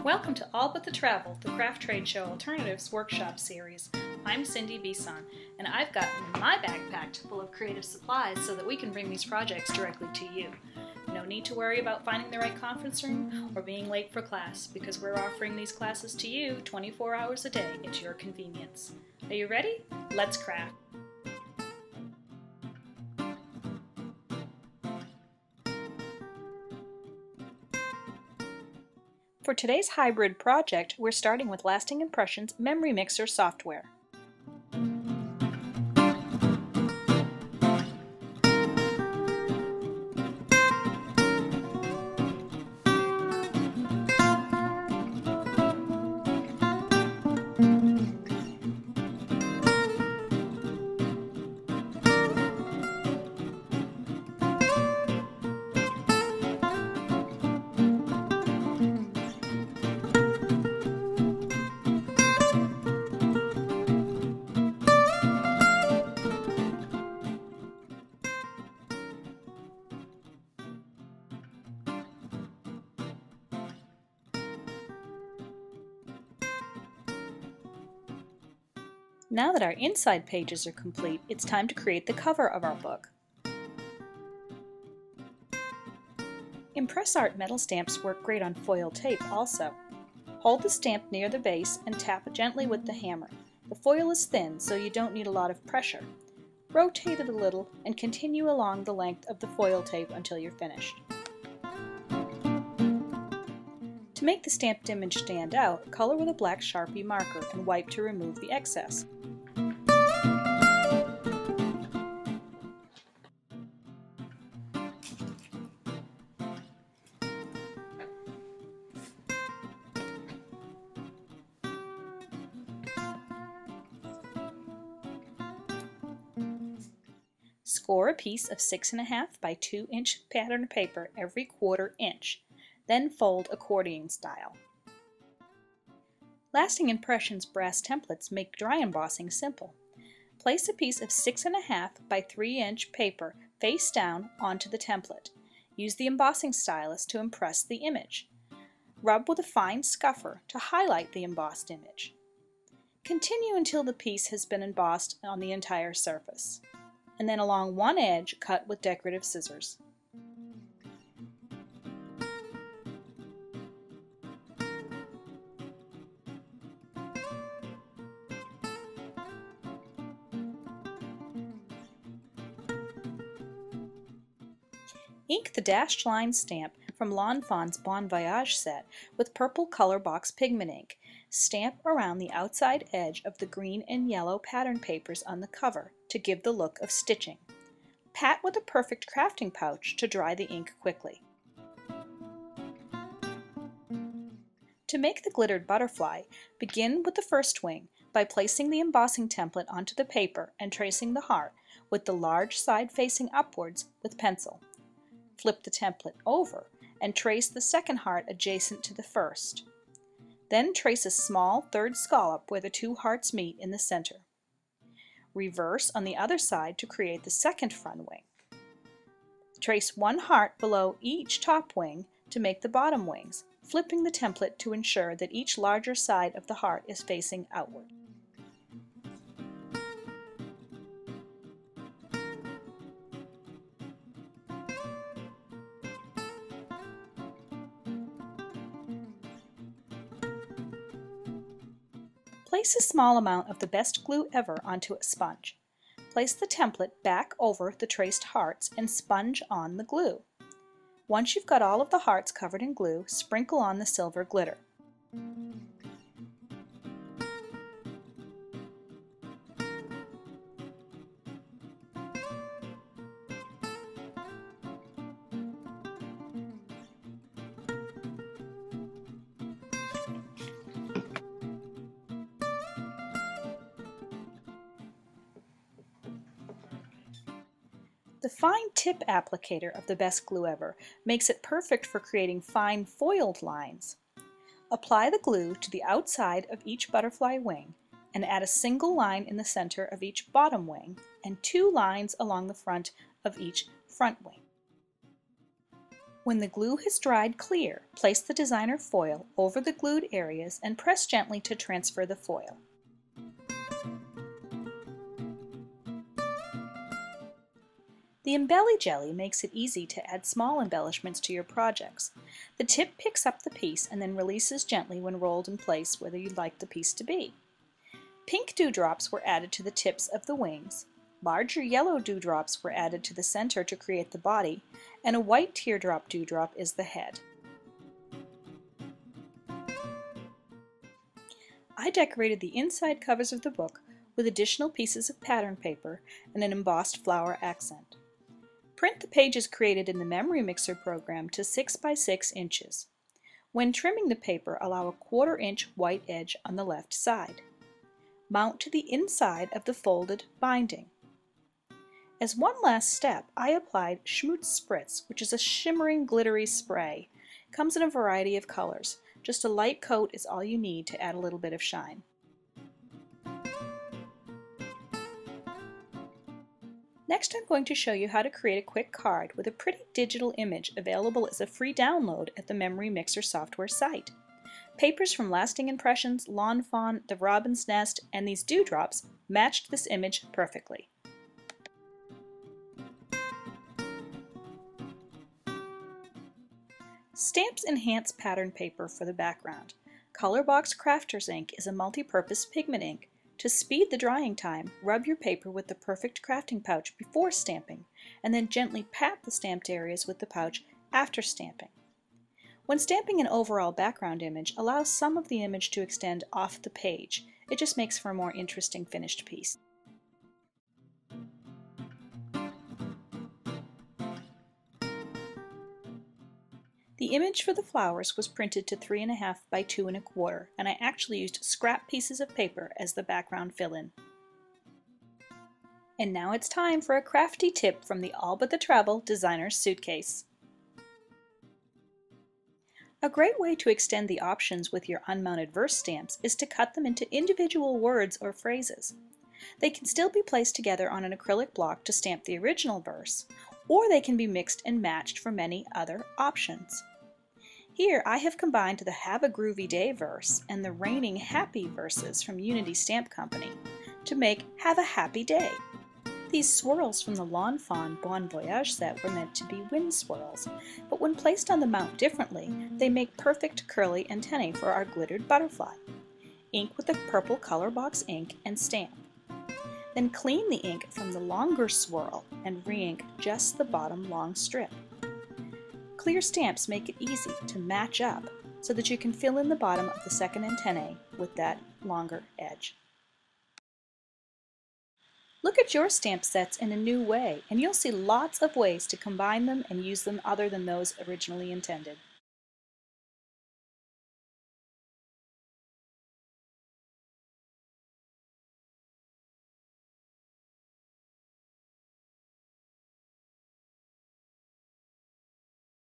Welcome to All But the Travel, the Craft Trade Show Alternatives Workshop Series. I'm Cindi Bisson, and I've got my bag packed full of creative supplies so that we can bring these projects directly to you. No need to worry about finding the right conference room or being late for class, because we're offering these classes to you 24 hours a day at your convenience. Are you ready? Let's craft! For today's hybrid project, we're starting with Lasting Impressions Memory Mixer software. Now that our inside pages are complete, it's time to create the cover of our book. Impress Art metal stamps work great on foil tape also. Hold the stamp near the base and tap gently with the hammer. The foil is thin, so you don't need a lot of pressure. Rotate it a little and continue along the length of the foil tape until you're finished. To make the stamped image stand out, color with a black Sharpie marker and wipe to remove the excess. Score a piece of 6.5 by 2 inch pattern paper every 1/4 inch. Then fold accordion style. Lasting Impressions brass templates make dry embossing simple. Place a piece of 6.5 by 3 inch paper face down onto the template. Use the embossing stylus to impress the image. Rub with a fine scuffer to highlight the embossed image. Continue until the piece has been embossed on the entire surface. And then along one edge, cut with decorative scissors. Ink the dashed line stamp from Lawn Fawn's Bon Voyage set with purple color box pigment ink. Stamp around the outside edge of the green and yellow pattern papers on the cover to give the look of stitching. Pat with a perfect crafting pouch to dry the ink quickly. To make the glittered butterfly, begin with the first wing by placing the embossing template onto the paper and tracing the heart with the large side facing upwards with pencil. Flip the template over and trace the second heart adjacent to the first. Then trace a small third scallop where the two hearts meet in the center. Reverse on the other side to create the second front wing. Trace one heart below each top wing to make the bottom wings, flipping the template to ensure that each larger side of the heart is facing outward. Place a small amount of the best glue ever onto a sponge. Place the template back over the traced hearts and sponge on the glue. Once you've got all of the hearts covered in glue, sprinkle on the silver glitter. The fine tip applicator of the best glue ever makes it perfect for creating fine foiled lines. Apply the glue to the outside of each butterfly wing and add a single line in the center of each bottom wing and 2 lines along the front of each front wing. When the glue has dried clear, place the designer foil over the glued areas and press gently to transfer the foil. The Embelly Jelly makes it easy to add small embellishments to your projects. The tip picks up the piece and then releases gently when rolled in place where you'd like the piece to be. Pink dewdrops were added to the tips of the wings. Larger yellow dewdrops were added to the center to create the body, and a white teardrop dewdrop is the head. I decorated the inside covers of the book with additional pieces of pattern paper and an embossed flower accent. Print the pages created in the Memory Mixer program to 6 by 6 inches. When trimming the paper, allow a 1/4 inch white edge on the left side. Mount to the inside of the folded binding. As one last step, I applied Schmutz Spritz, which is a shimmering glittery spray. It comes in a variety of colors. Just a light coat is all you need to add a little bit of shine. Next, I'm going to show you how to create a quick card with a pretty digital image available as a free download at the Memory Mixer software site. Papers from Lasting Impressions, Lawn Fawn, The Robin's Nest, and these dewdrops matched this image perfectly. Stamps enhance pattern paper for the background. Colorbox Crafters ink is a multi-purpose pigment ink. To speed the drying time, rub your paper with the perfect crafting pouch before stamping, and then gently pat the stamped areas with the pouch after stamping. When stamping an overall background image, allow some of the image to extend off the page. It just makes for a more interesting finished piece. The image for the flowers was printed to 3.5 by 2.25, and I actually used scrap pieces of paper as the background fill-in. And now it's time for a crafty tip from the All But the Travel Designer Suitcase. A great way to extend the options with your unmounted verse stamps is to cut them into individual words or phrases. They can still be placed together on an acrylic block to stamp the original verse, or they can be mixed and matched for many other options. Here I have combined the Have a Groovy Day verse and the Raining Happy verses from Unity Stamp Company to make Have a Happy Day. These swirls from the Lawn Fawn Bon Voyage set were meant to be wind swirls, but when placed on the mount differently, they make perfect curly antennae for our glittered butterfly. Ink with the purple color box ink and stamp. Then clean the ink from the longer swirl and re-ink just the bottom long strip. Clear stamps make it easy to match up so that you can fill in the bottom of the second antennae with that longer edge. Look at your stamp sets in a new way, and you'll see lots of ways to combine them and use them other than those originally intended.